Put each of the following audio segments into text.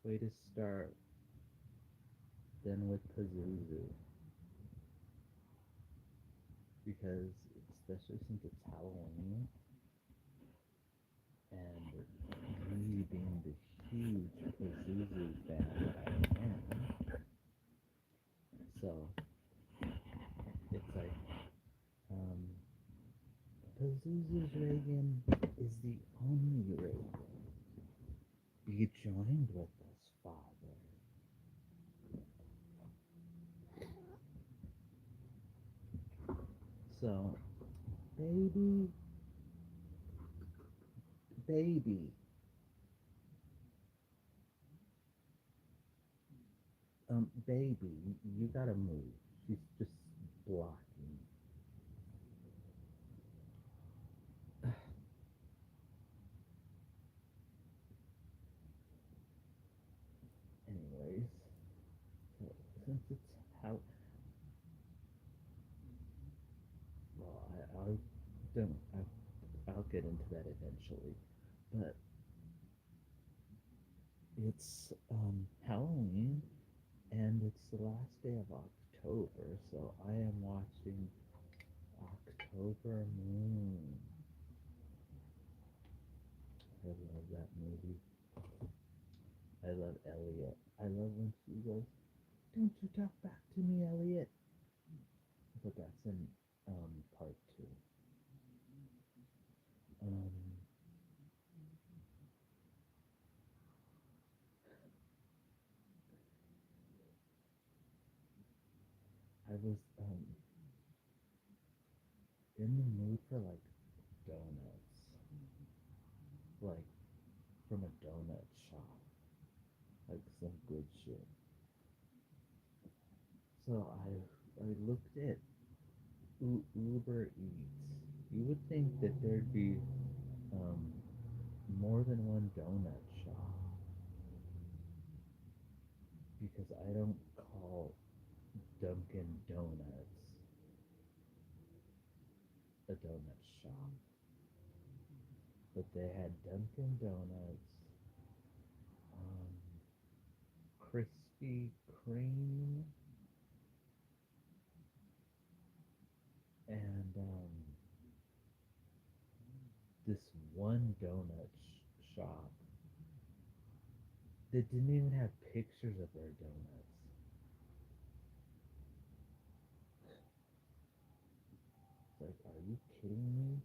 way to start than with Pazuzu, because especially since it's Halloween and me being the huge Pazuzu fan that I am, so it's like um, Pazuzu's Reagan is the only Reagan. You joined with us, Father. So, baby, baby, baby, you gotta move. She's just blocking. Anyways, so since it's how, well, I don't, I'll get into that eventually, but it's Halloween and it's the last day of October, so I am watching October Moon. I love that movie. I love Elliot. I love when she goes, "Don't you talk back to me, Elliot." But that's in part two. Um, I was in the mood for like donuts, like from a donut shop, like some good shit. So I looked at Uber Eats. You would think that there'd be um, more than one donut shop because I don't call Dunkin' Donuts a donut shop, but they had Dunkin' Donuts, um, Krispy Kreme, and this one donut shop that didn't even have pictures of their donuts. It's like, are you kidding me?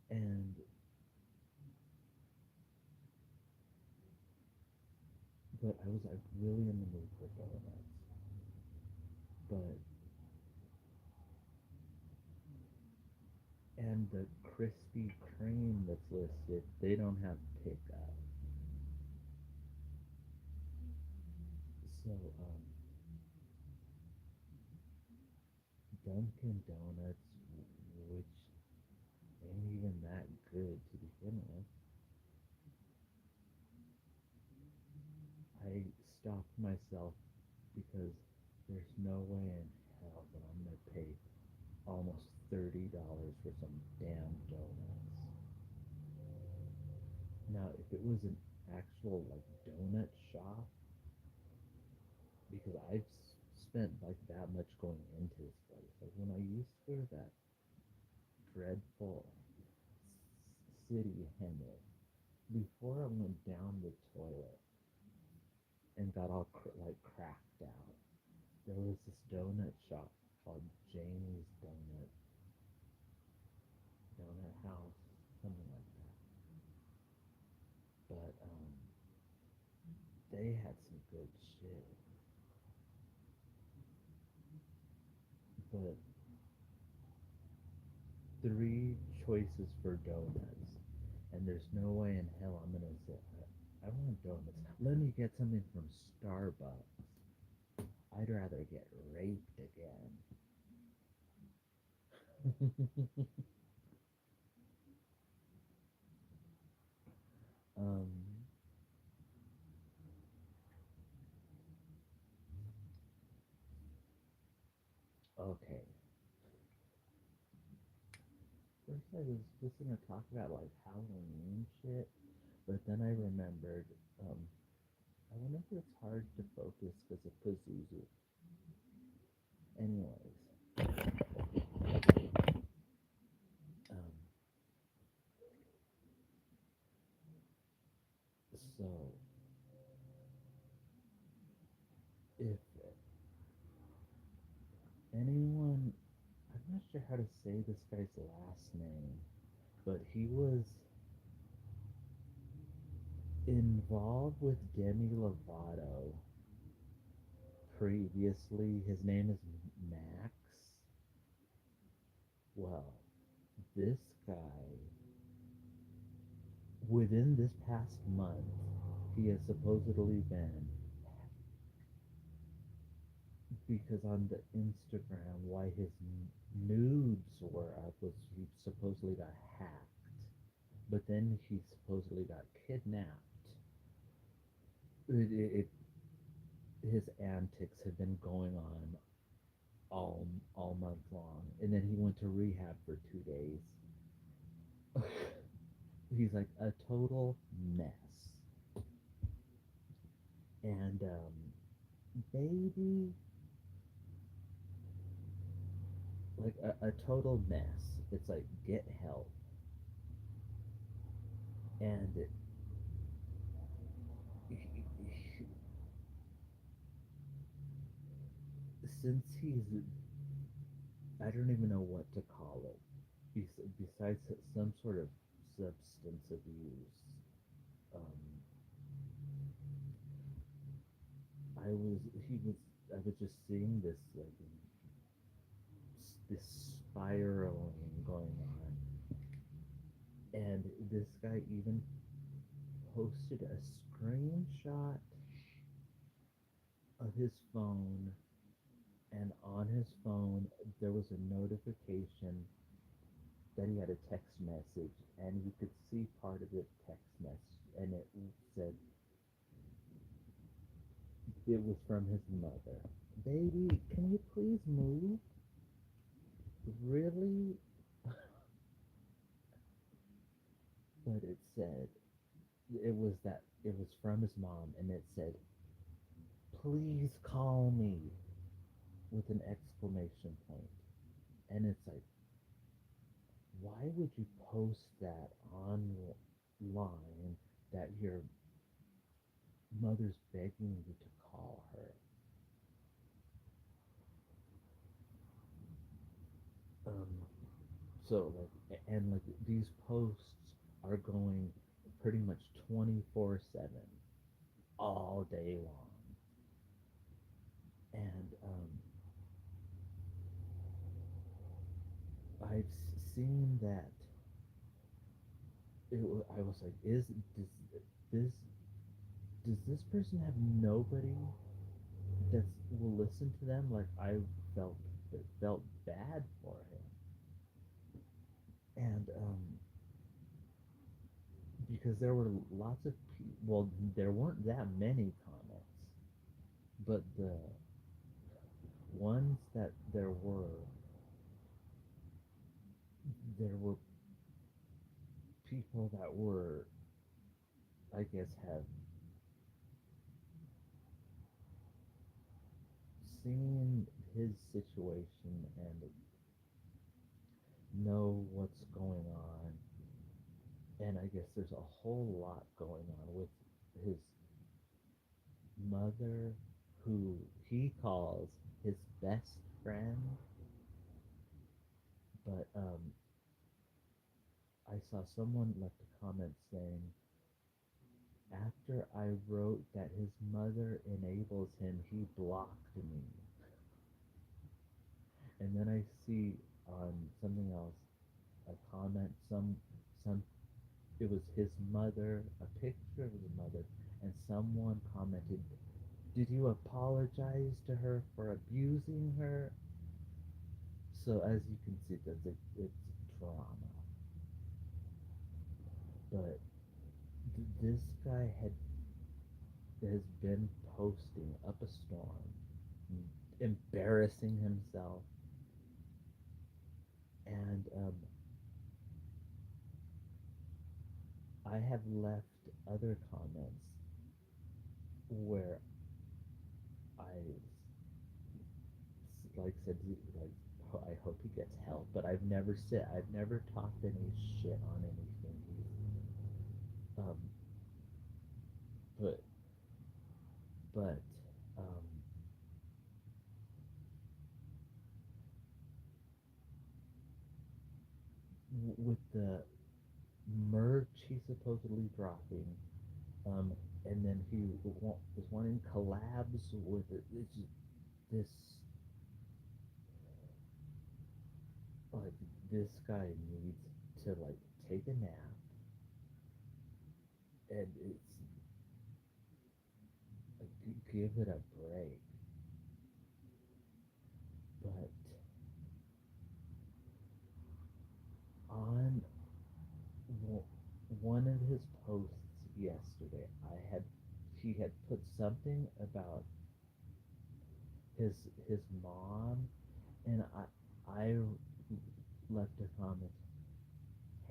And but I was like really in the mood for donuts. But and the Krispy Kreme that's listed, they don't have pickup. So Dunkin' Donuts, which ain't even that good to begin with, I stopped myself because there's no way in hell that I'm gonna pay almost $30 for some damn donuts. Now, if it was an actual like donut shop, because I've spent like that much going into this place. Like when I used to go to that dreadful city Henry, before I went down the toilet and got all like cracked out, there was this donut shop called Janie's Donut House, something like that. But they had some good shit. But three choices for donuts, and there's no way in hell I'm gonna say I want donuts. Let me get something from Starbucks. I'd rather get raped again. um, okay. First, I was just gonna talk about like Halloween shit, but but then I remembered, um, I wonder if it's hard to focus because of Pazuzu. Anyways, um, so if anyone, I'm not sure how to say this guy's last name, but he was involved with Demi Lovato previously. His name is Max. Well, this guy, within this past month, he has supposedly been, because on the Instagram, why his nudes were up was he supposedly got hacked, but then he supposedly got kidnapped. It his antics had been going on all month long, and then he went to rehab for 2 days. He's like a total mess, and baby, like a total mess. It's like get help, and since he's, I don't even know what to call it, besides some sort of substance abuse. Um, I was he was I was just seeing this like this spiraling going on, and this guy even posted a screenshot of his phone, and on his phone there was a notification that he had a text message, and you could see part of the text message, and it said it was from his mother. Baby, can you please move? Really? But it said it was from his mom, and it said, please call me, with an exclamation point. And it's like, why would you post that online that your mother's begging you to call her? So like, and like these posts are going pretty much 24/7 all day long. And I've seen that I was like, this does this person have nobody that will listen to them? Like I felt felt bad for him, and because there were lots of people. Well, there weren't that many comments, but the ones that there were people that were, I guess, have seen his situation and know what's going on. And I guess there's a whole lot going on with his mother, who he calls his best friend. But I saw someone left a comment saying, after I wrote that his mother enables him, he blocked me. And then I see on something else a comment, some it was his mother, a picture of his mother, and someone commented, did you apologize to her for abusing her? So as you can see, it's drama. But this guy has been posting up a storm, embarrassing himself, and I have left other comments where I like said like I hope he gets help, but I've never talked any shit on anything. Um, but but um, with the merch he's supposedly dropping, um, and then he was wanting collabs with it. It's just this like this guy needs to like take a nap, and it's like, give it a break. But on one of his posts yesterday, I had he had put something about his his mom, and I left a comment.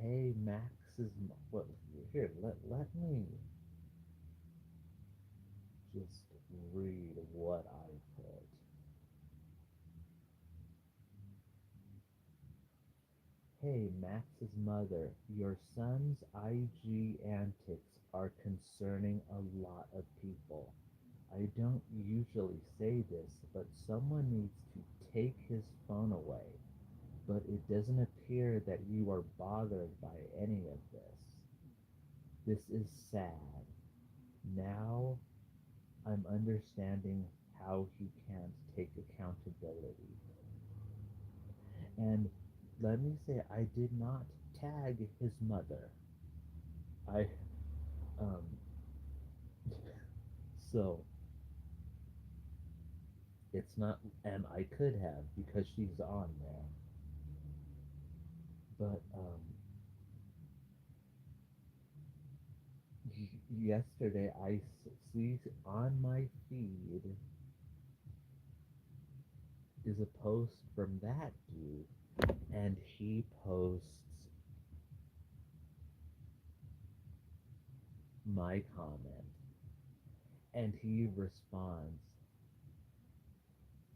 Hey, Max's what? Here, let me just read what I put. Hey, Max's mother, your son's IG antics are concerning a lot of people. I don't usually say this, but someone needs to take his phone away. But it doesn't appear that you are bothered by any of this. This is sad. Now I'm understanding how he can't take accountability. And let me say, I did not tag his mother. I, um, so it's not, and I could have because she's on there. But, yesterday I see on my feed is a post from that dude, and he posts my comment, and he responds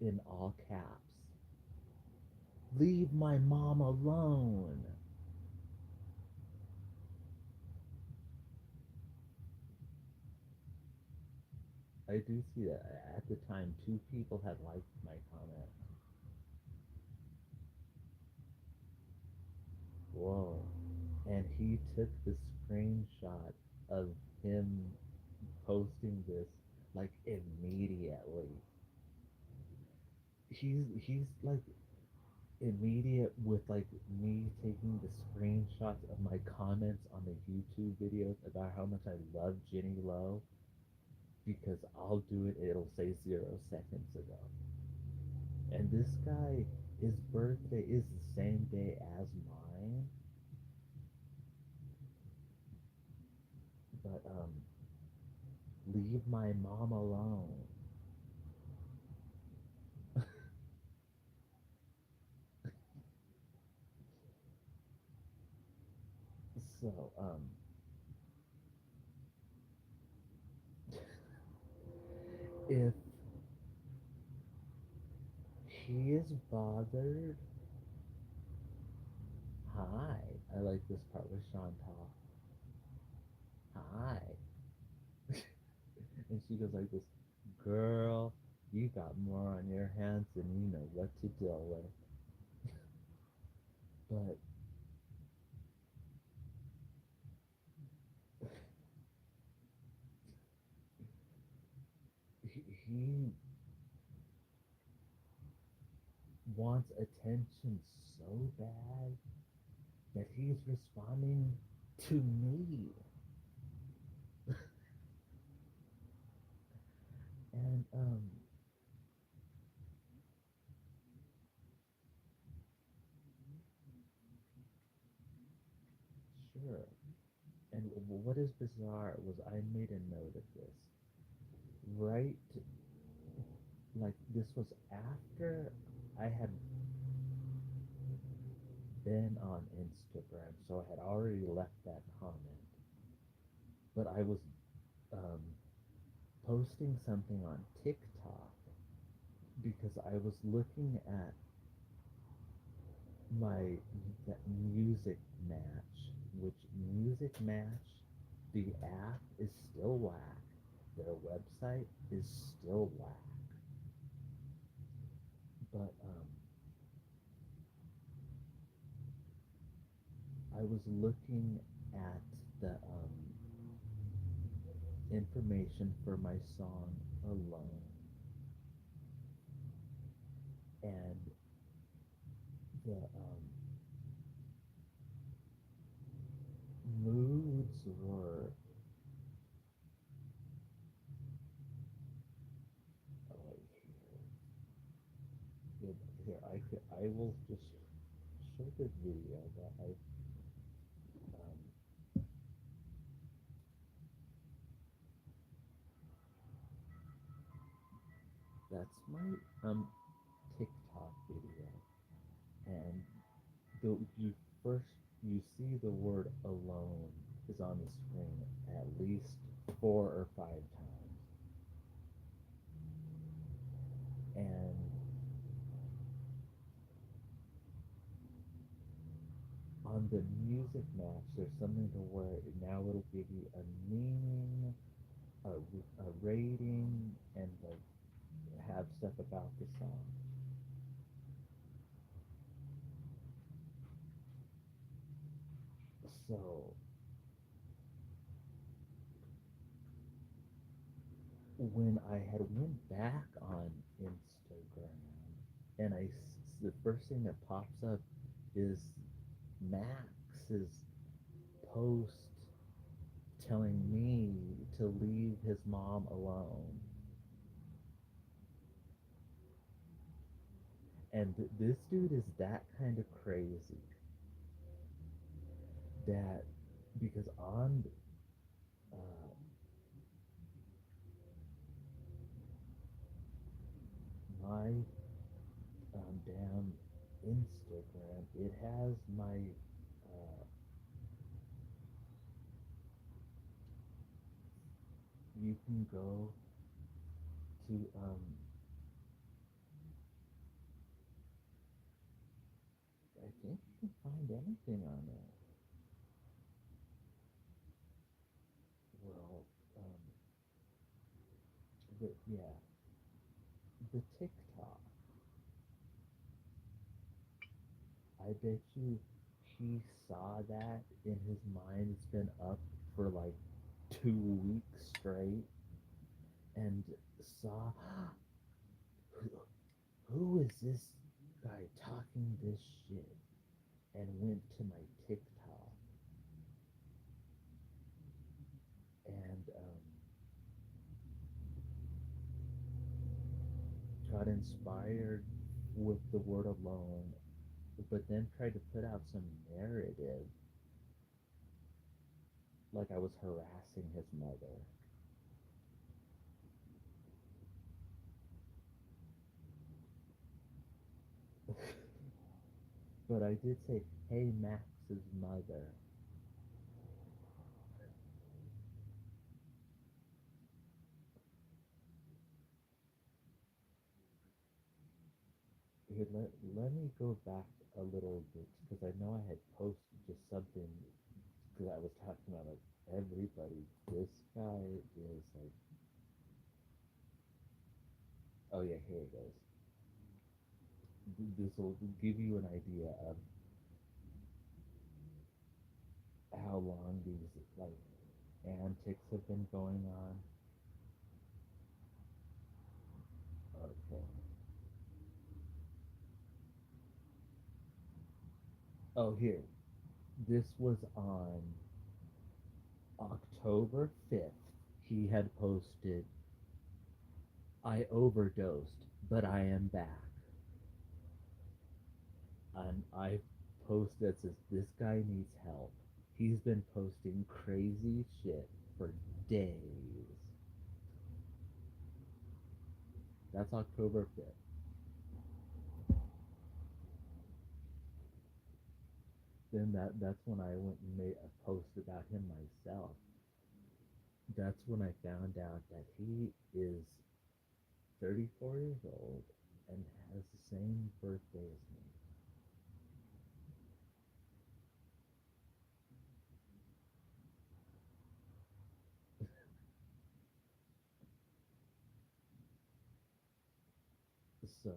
in all caps, leave my mom alone. I do see that. At the time, two people had liked my comment. Whoa. And he took the screenshot of him posting this like immediately. He's like immediate with like me taking the screenshots of my comments on the YouTube videos about how much I love Jenny Lowe because I'll do it, it'll say 0 seconds ago. And this guy, his birthday is the same day as mine, but leave my mom alone. So, if he is bothered, hi. I like this part with Chantal. Hi. And she goes like this, girl, you got more on your hands than you know what to deal with. But he wants attention so bad that he's responding to me. And sure. And what is bizarre was I made a note of this. Right, like this was after I had been on Instagram, so I had already left that comment. but I was um, posting something on TikTok because I was looking at my that music match, which music match, the app is still whack. Their website is still whack. But I was looking at the information for my song Alone, and the moods were. Oh, wait, here I will just show the video that I um, that's my TikTok video, and you first you see the word alone is on the screen at least 4 or 5 times, and on the music match there's something to where now it'll give you a meaning, a rating, and like have stuff about the song. So when I had went back on Instagram, and the first thing that pops up is Max's post telling me to leave his mom alone. And this dude is that kind of crazy that because on uh, my damn Instagram, it has my uh, you can go to I think you can find anything on there. Well, yeah, the TikTok. I bet you he saw that in his mind. It's been up for like 2 weeks straight, and saw who, who is this guy talking this shit, and went to my TikTok and got inspired with the word alone, but then tried to put out some narrative like I was harassing his mother. But I did say, hey, Max's mother. Here, let me go back a little bit because I know I had posted just something because I was talking about like everybody. This guy is like, oh yeah, here it goes. This will give you an idea of how long these like antics have been going on. Okay. Oh, here. This was on October 5th. He had posted, I overdosed, but I am back. And I post that says, this guy needs help. He's been posting crazy shit for days. That's October 5th. Then that's when I went and made a post about him myself. that's when I found out that he is 34 years old and has the same birthday as me. So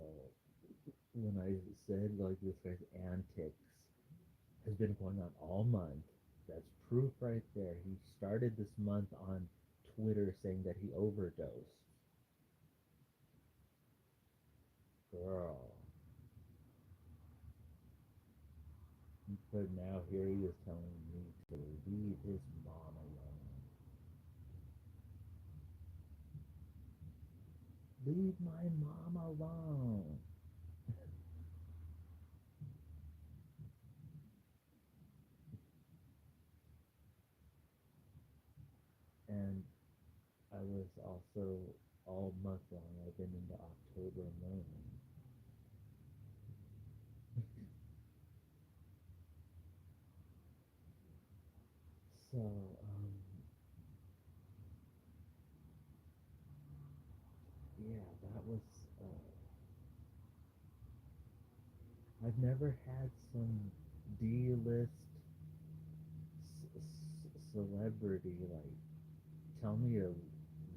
when I said like this guy's antics has been going on all month, that's proof right there. He started this month on Twitter saying that he overdosed. Girl. But now here he is telling me to leave his mom alone. Leave my mom alone. And I was also all month long. I've been in the October moon. So yeah, that was. I've never had some D-list celebrity like tell me to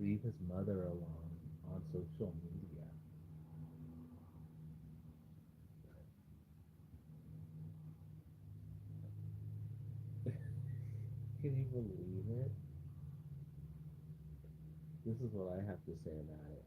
leave his mother alone on social media. Can you believe it? This is what I have to say about it.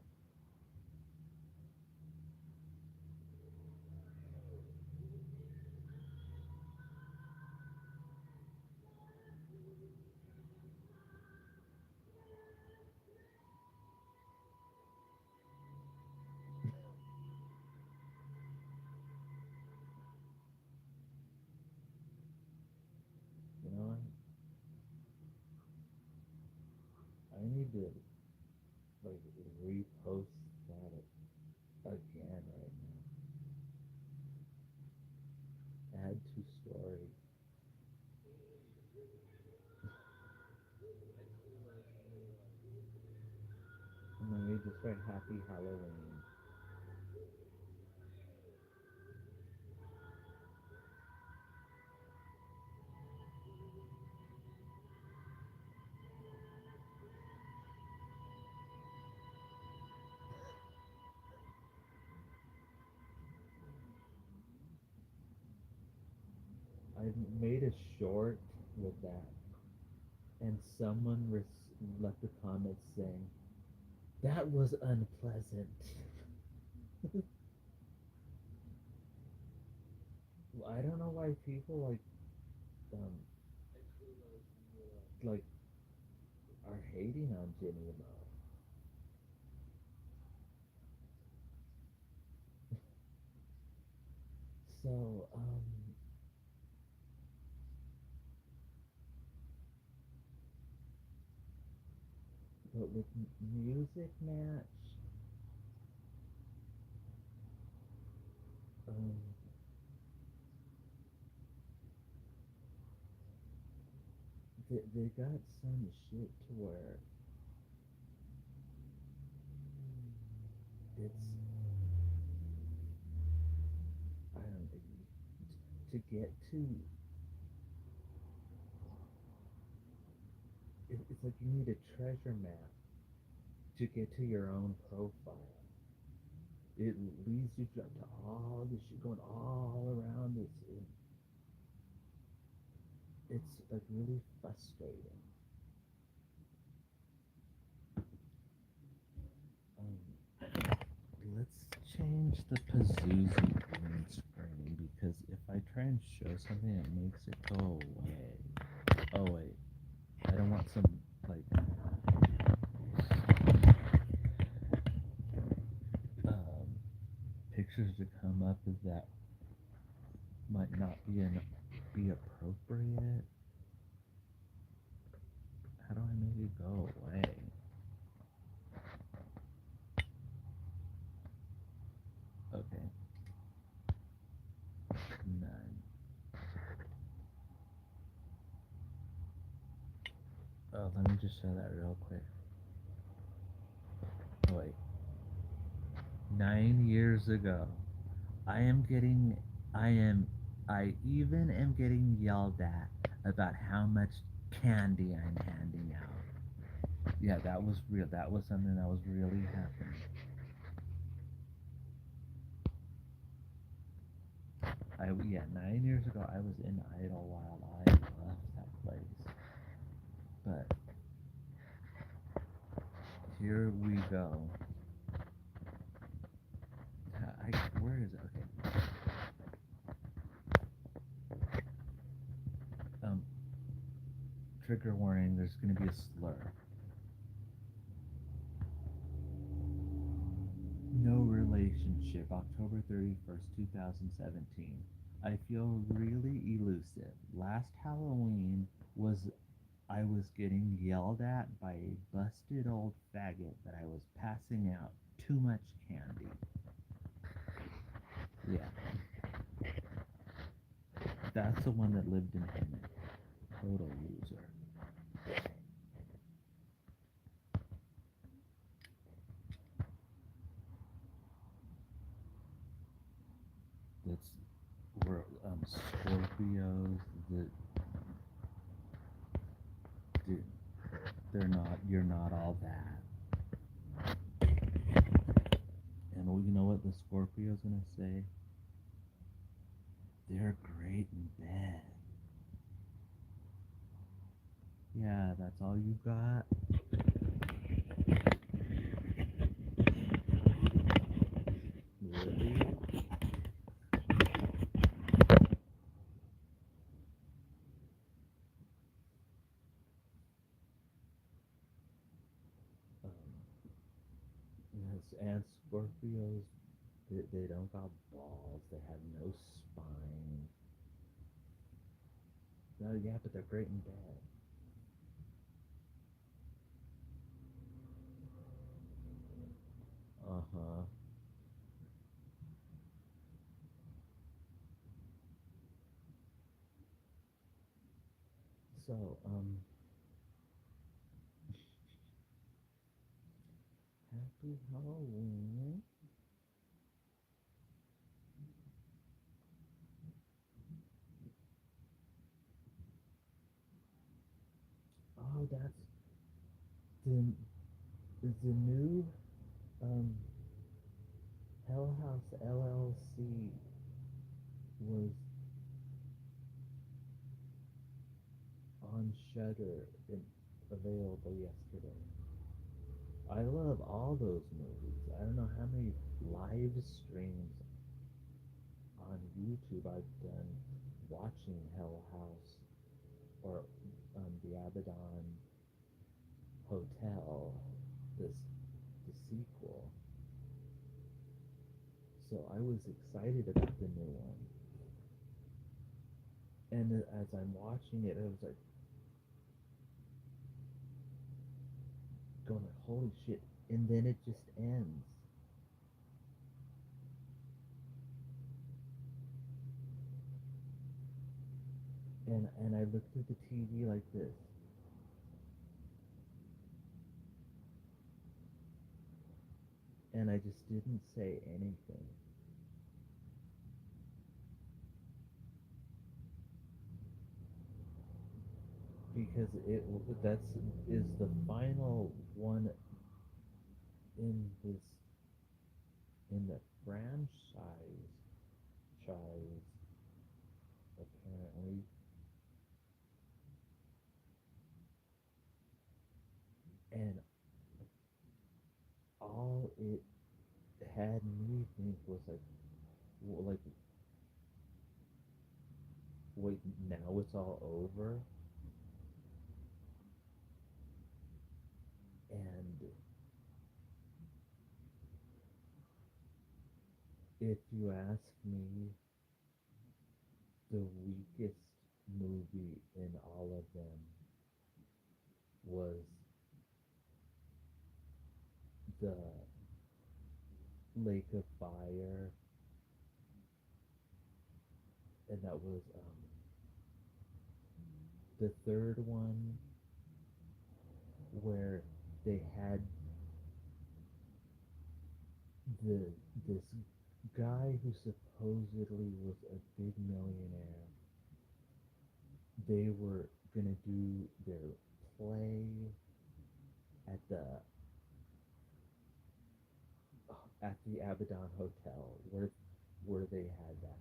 You know, I need to like repost that again right now. Add to story. And then we just write Happy Halloween. I made a short with that, and someone left a comment saying that was unpleasant. I don't know why people um like are hating on Jimmy Mo. So but with music match, um, they got some shit to where it's I don't know to get to it's like you need a treasure map to get to your own profile. It leads you to all this shit going all around this. It's like really frustrating. Let's change the Pazuzu green screen because if I try and show something, it makes it go away. Oh wait, I don't want some like um, pictures to come up as that might not be appropriate. How do I make it go away? Okay, none. Oh, Let me just show that real quick. Oh, wait. 9 years ago, I am getting, I am, I even am getting yelled at about how much candy I'm handing out. Yeah, that was real. That was something that was really happening. Yeah, 9 years ago, I was in Idlewild. I loved that place. But here we go. Where is it? Okay. Um, Trigger warning. There's gonna be a slur. No relationship. October 31st, 2017. I feel really elusive. Last Halloween was I was getting yelled at by a busted old faggot that I was passing out too much candy. Yeah, that's the one that lived in Hemet. Total loser. That's where Scorpios. The dude, they're not. You're not all that. And you know what the Scorpio's gonna say? They're great in bed. Yeah, that's all you got. Really? Um, yes, and Scorpios, they don't got balls. They have no spine. No, yeah, but they're great in bed. Uh huh. So, happy Halloween. Oh, that's the the new um Hell House LLC was on Shudder and available yesterday. I love all those movies. I don't know how many live streams on YouTube I've done watching Hell House or the Abaddon Hotel, this the sequel. So I was excited about the new one, and as I'm watching it, I was like going like, "Holy shit!" And then it just ends, and I looked at the TV like this, and I just didn't say anything because that's is the final one in this in the franchise apparently, and all it had me think was like, like, wait, now it's all over, and if you ask me, the weakest movie in all of them was the Lake of Fire, and that was the third one where they had the this guy who supposedly was a big millionaire. They were gonna do their play at the Abaddon Hotel where they had that.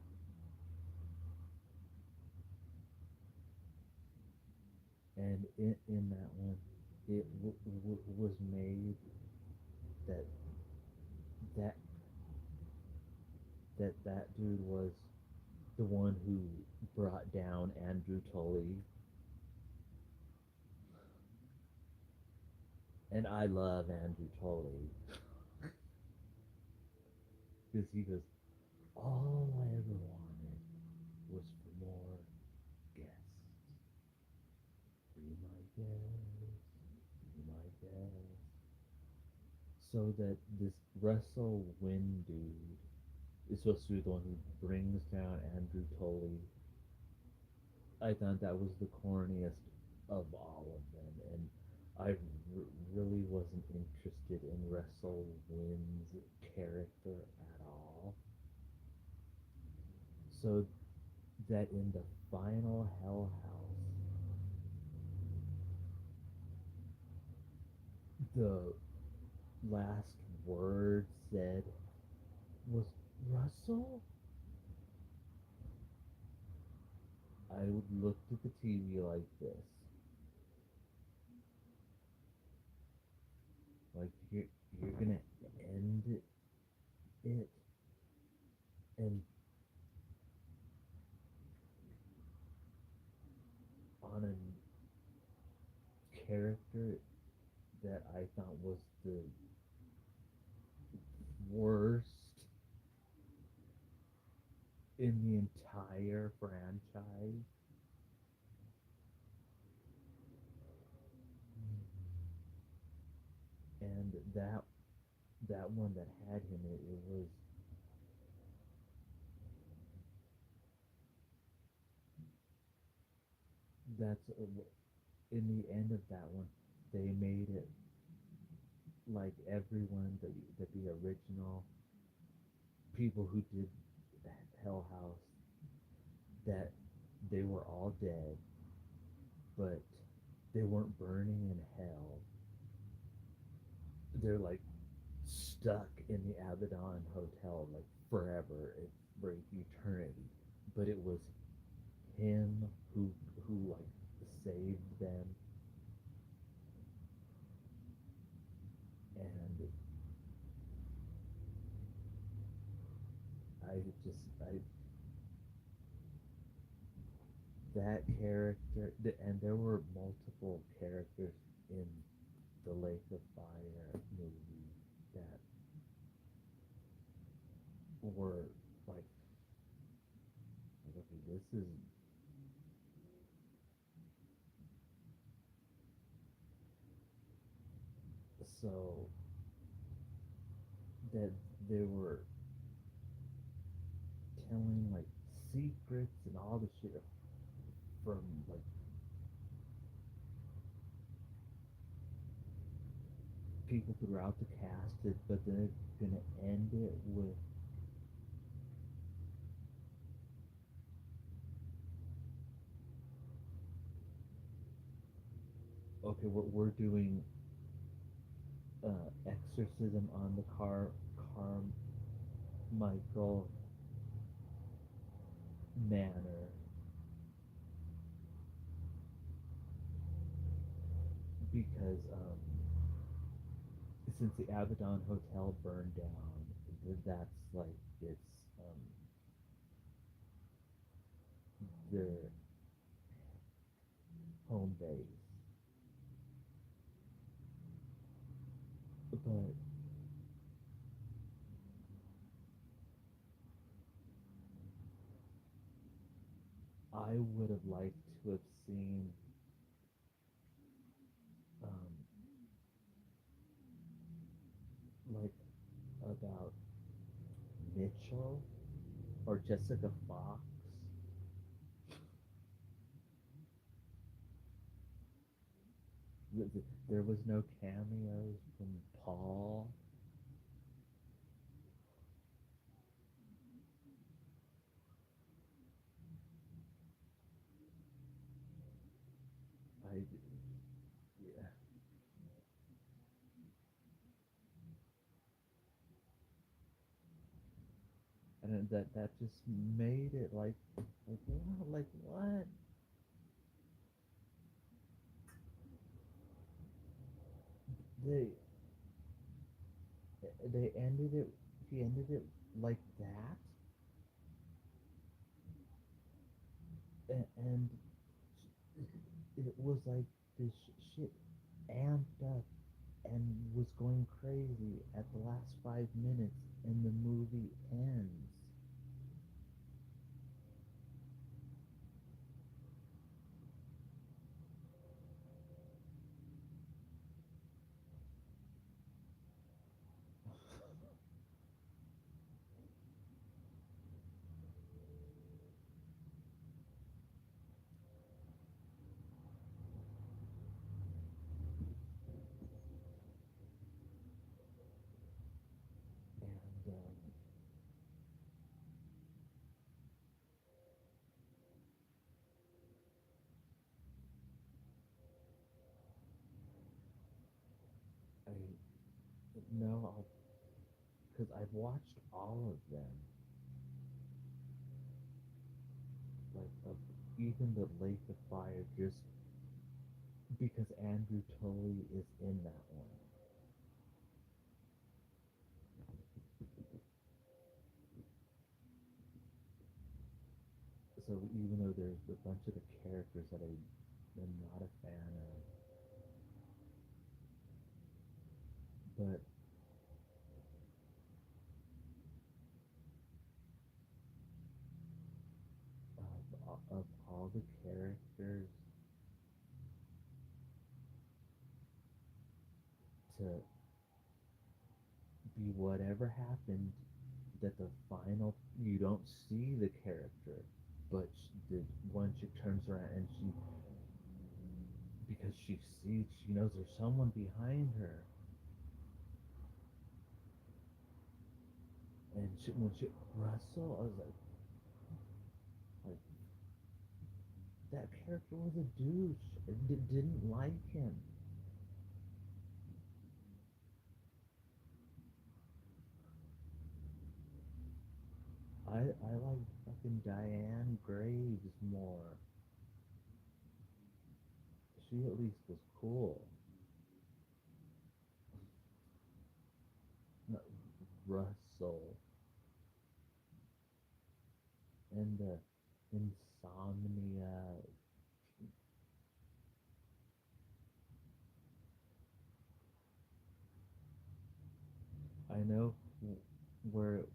And in that one, it was made that that that dude was the one who brought down Andrew Tully, and I love Andrew Tully because he goes, all I ever wanted was for more guests. Be my guest, be my guest. So that this Russell Wynn dude is supposed to be the one who brings down Andrew Tully. I thought that was the corniest of all of them, and I really wasn't interested in Russell Wynn's character at all. So that in the final Hell House, the last word said was Russell. I looked at the TV like this, like you're gonna end it, and on a character that I thought was the worst in the entire franchise. And that one that had him, it was that's in the end of that one, they made it like everyone that the original people who did Hell House, that they were all dead, but they weren't burning in hell. They're like stuck in the Abaddon Hotel like forever, for eternity. But it was him who like saved them, and I that character, and there were multiple characters in the Lake of Fire movie that were like okay, this is so that they were telling like secrets and all the shit from like people throughout the cast, but they're gonna end it with okay, we're doing exorcism on the Carmichael Manor because since the Abaddon Hotel burned down, that's like it's um, their home base. But I would have liked to have seen um, like about Mitchell or Jessica Fox, There was no cameos from Paul. I yeah, and that just made it like what they they ended it. He ended it like that, and it was like this shit amped up and was going crazy at the last 5 minutes, and the movie ends. And I no, because I've watched all of them, like even the Lake of Fire, just because Andrew Tully is in that one. So even though there's a bunch of the characters that I am not a fan of, but of all the characters to be whatever happened, that the final you don't see the character, but the one chick turns around and she, because she knows there's someone behind her, and when she Russell, I was like that character was a douche. I didn't like him. I like fucking Diane Graves more. She at least was cool. No, Russell and the insomnia. I know where it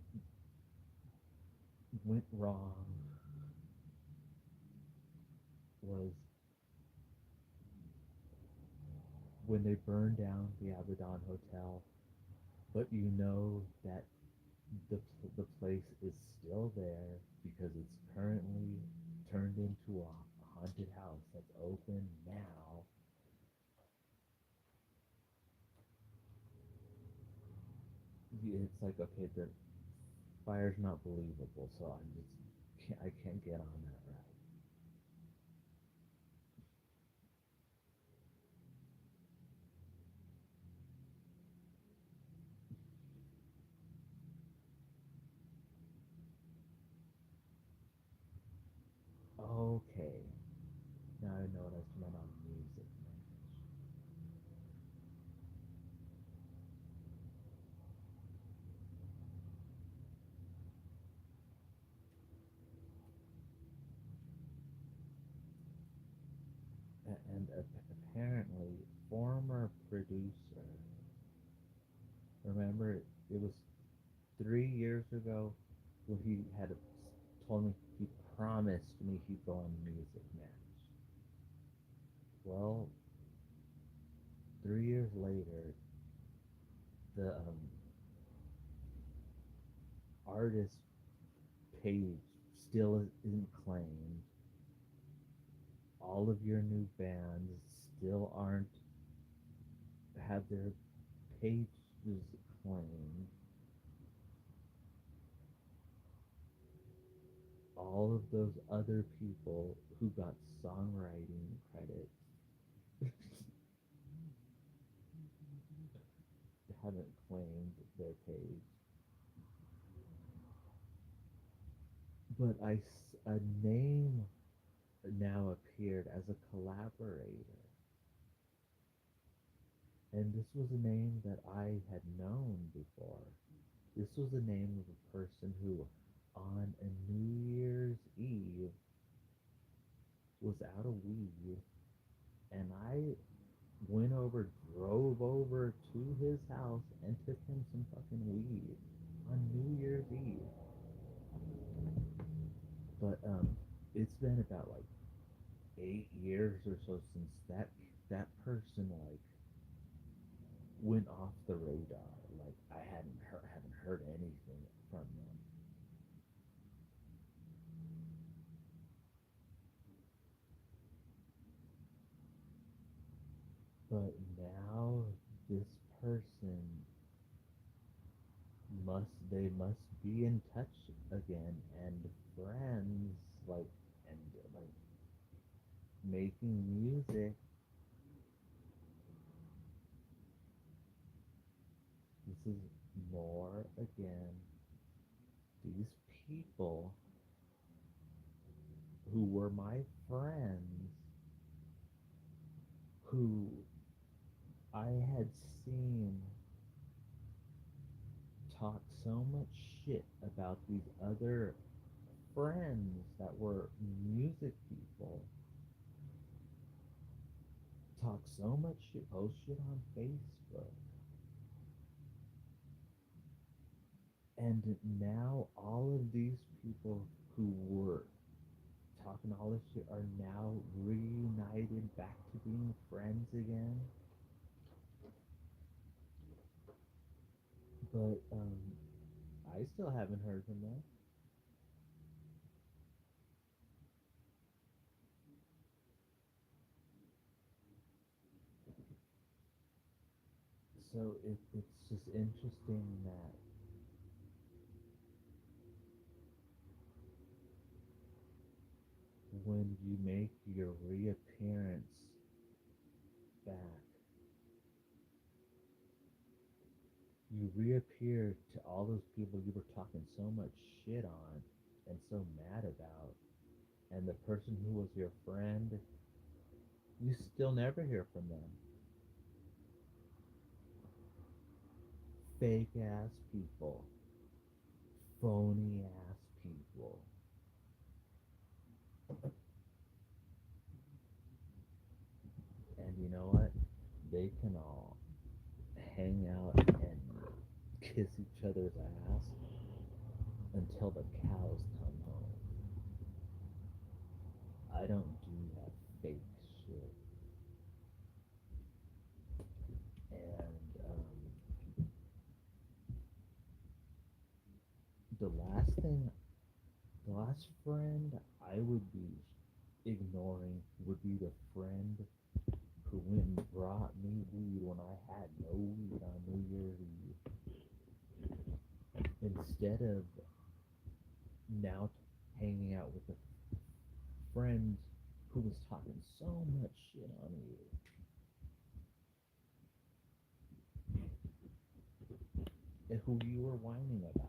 went wrong was when they burned down the Abaddon Hotel, but you know that the the place is still there because it's currently turned into a haunted house that's open now. It's like, okay, the fire's not believable, so I can't get on that ride. Okay, now I know what I was meant on music and apparently former producer. Remember, it was 3 years ago when he had told me he promised me he'd go on Music Match. Well, 3 years later, the artist page still isn't claimed. All of your new bands still aren't. have their pages claimed, all of those other people who got songwriting credits haven't claimed their page. But a name now appeared as a collaborator. And this was a name that I had known before. This was the name of a person who, on a New Year's Eve, was out of weed, and I went over, drove over to his house, and took him some fucking weed on New Year's Eve. But it's been about like 8 years or so since that person like went off the radar. Like I haven't heard anything from them. But now this person must be in touch again and friends, like, and like making music. This is more again, these people who were my friends, who I had seen talk so much shit about these other friends that were music people, talk so much shit, post shit on Facebook. And now all of these people who were talking all this shit are now reunited back to being friends again. But I still haven't heard from them. So it's just interesting that when you make your reappearance back, you reappear to all those people you were talking so much shit on and so mad about, and the person who was your friend, you still never hear from them. Fake ass people, phony ass people. And you know what? They can all hang out and kiss each other's ass until the cows come home. I don't do that fake shit. And the last thing, the last friend I would be ignoring would be the friend who went and brought me weed when I had no weed on New Year's Eve. Instead of now hanging out with a friend who was talking so much shit on you, and who you were whining about.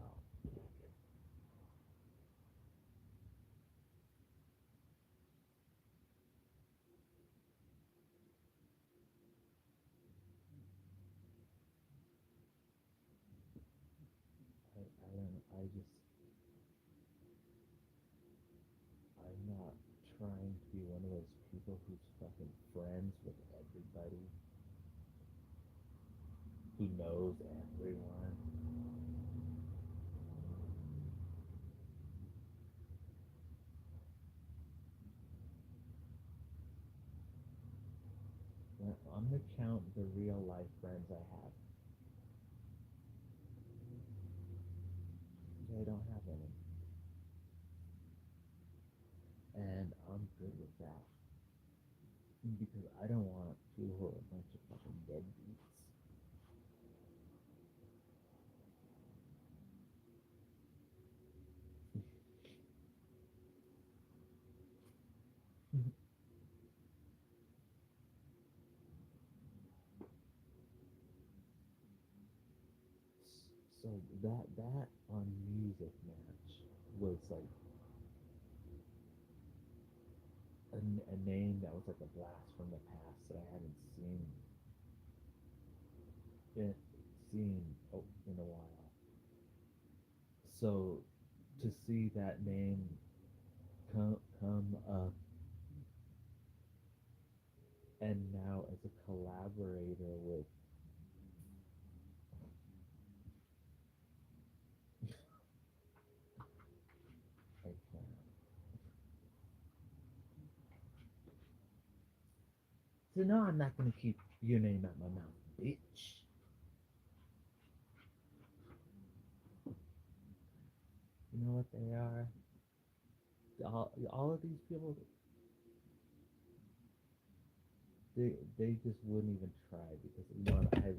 I don't, I just, I'm not trying to be one of those people who's fucking friends with everybody, who knows everyone. I'm gonna count the real life friends I have. I don't have any. And I'm good with that. Because I don't want people who are a bunch of fucking deadbeats. So that on Music Match was like a name that was like a blast from the past that I hadn't it, seen in a while. So to see that name come up, and now as a collaborator with like so no, I'm not gonna keep your name out my mouth, bitch. You know what they are? All of these people, they just wouldn't even try because you know I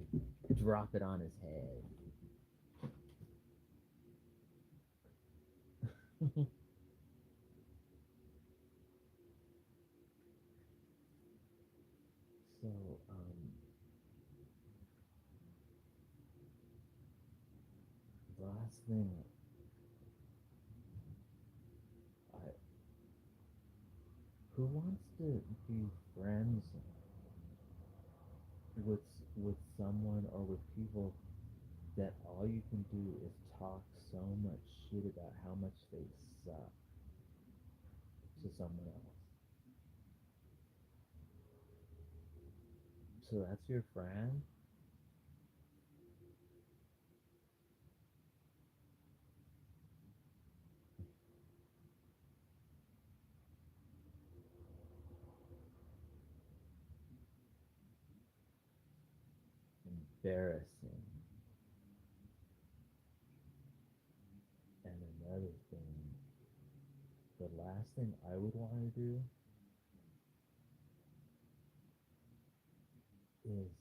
drop it on his head. So the last thing I who wants to be friends with with someone or with people that all you can do is talk so much shit about how much they suck to someone else. So that's your friend? Embarrassing. And another thing, the last thing I would want to do is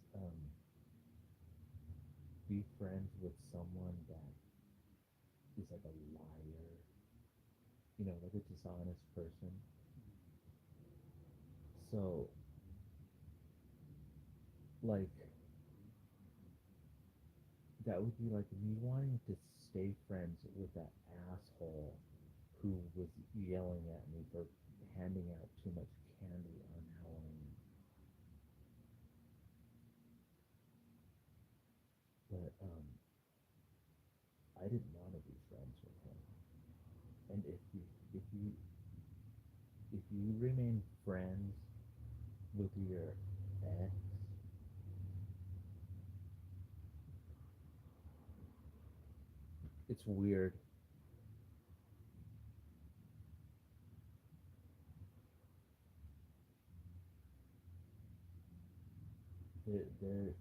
be friends with someone that is like a liar, like a dishonest person. So, like, that would be like me wanting to stay friends with that asshole who was yelling at me for handing out too much candy on Halloween. But I didn't want to be friends with him. And if you if you remain friends with your ex, it's weird. They're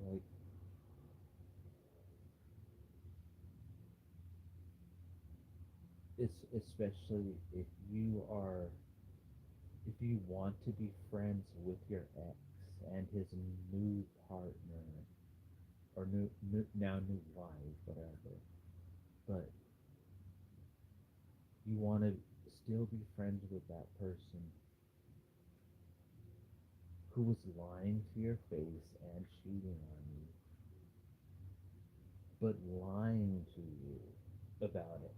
like it's especially if you want to be friends with your ex and his new partner or now new wife, whatever. But you want to still be friends with that person who was lying to your face and cheating on you, but lying to you about it.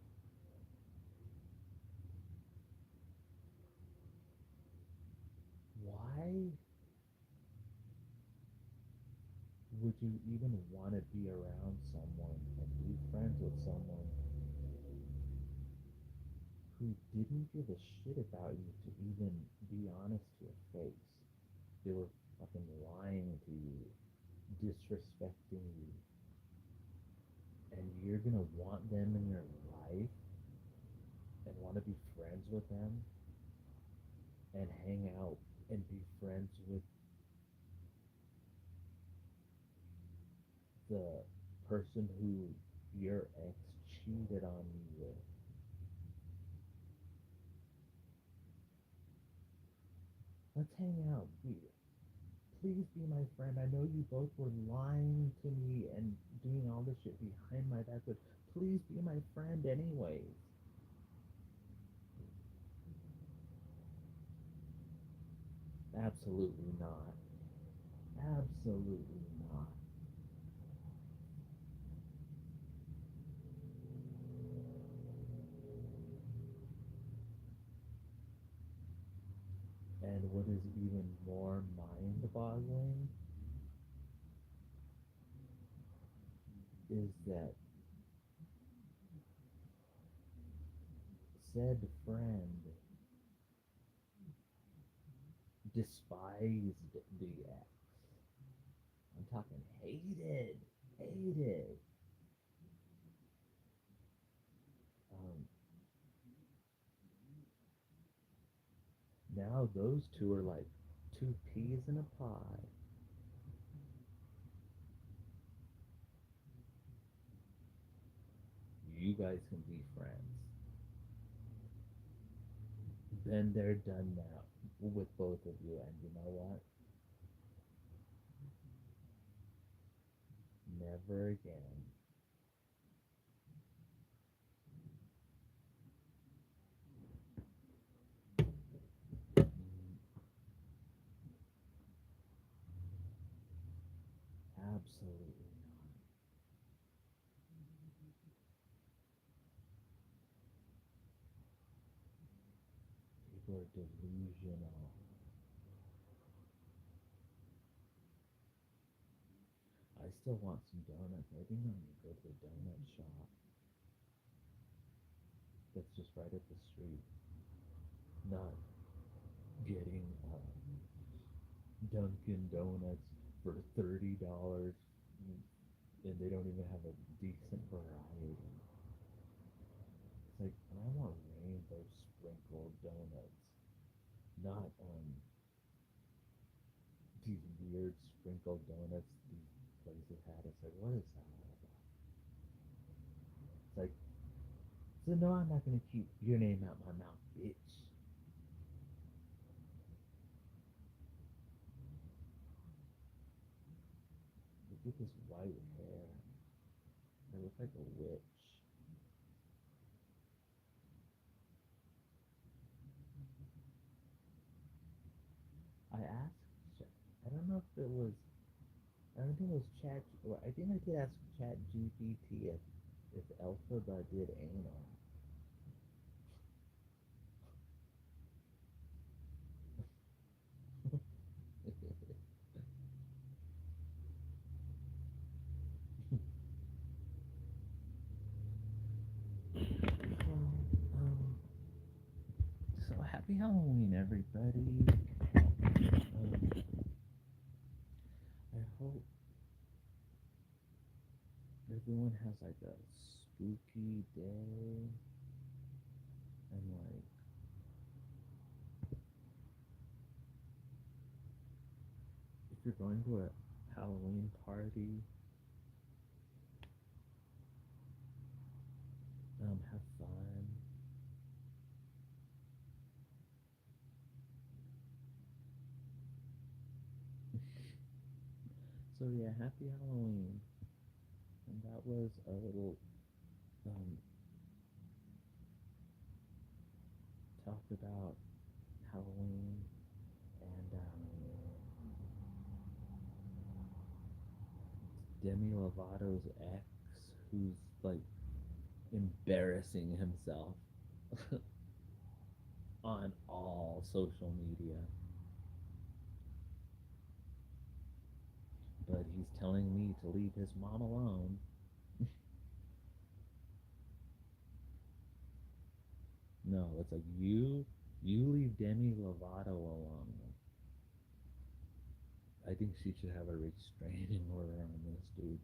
Why would you even want to be around someone and be friends with someone who didn't give a shit about you to even be honest to your face? They were fucking lying to you, disrespecting you, and you're gonna want them in your life and want to be friends with them and hang out and be friends with the person who your ex cheated on you with. Let's hang out. Please be my friend. I know you both were lying to me and doing all this shit behind my back, but please be my friend anyways. Absolutely not. Absolutely not. And what is even more mind boggling is that said friend despised the ex. I'm talking hated, hated. Um, Now those two are like two peas in a pod. You guys can be friends. Then they're done now with both of you, and you know what? Never again. Absolutely not. People are delusional. I still want some donuts. I think I'm gonna go to the donut shop that's just right up the street. Not getting Dunkin' Donuts for $30, and they don't even have a decent variety. It's like, and I want rainbow sprinkled donuts, not these weird sprinkled donuts these places had. It's like, what is that all about? It's like, so no, I'm not gonna keep your name out my mouth, bitch. Look at this white hair. I look like a witch. I asked, I don't know if it was, I don't think it was Chat, or I think I did ask Chat GPT if Elphaba did anal. um, so happy Halloween, everybody. I hope everyone has like a spooky day and like if you're going to a Halloween party, have fun. So yeah, happy Halloween. And that was a little um, talk about Halloween and Demi Lovato's ex, who's like embarrassing himself on all social media. But he's telling me to leave his mom alone. No, it's like you leave Demi Lovato alone. I think she should have a restraining order on this dude.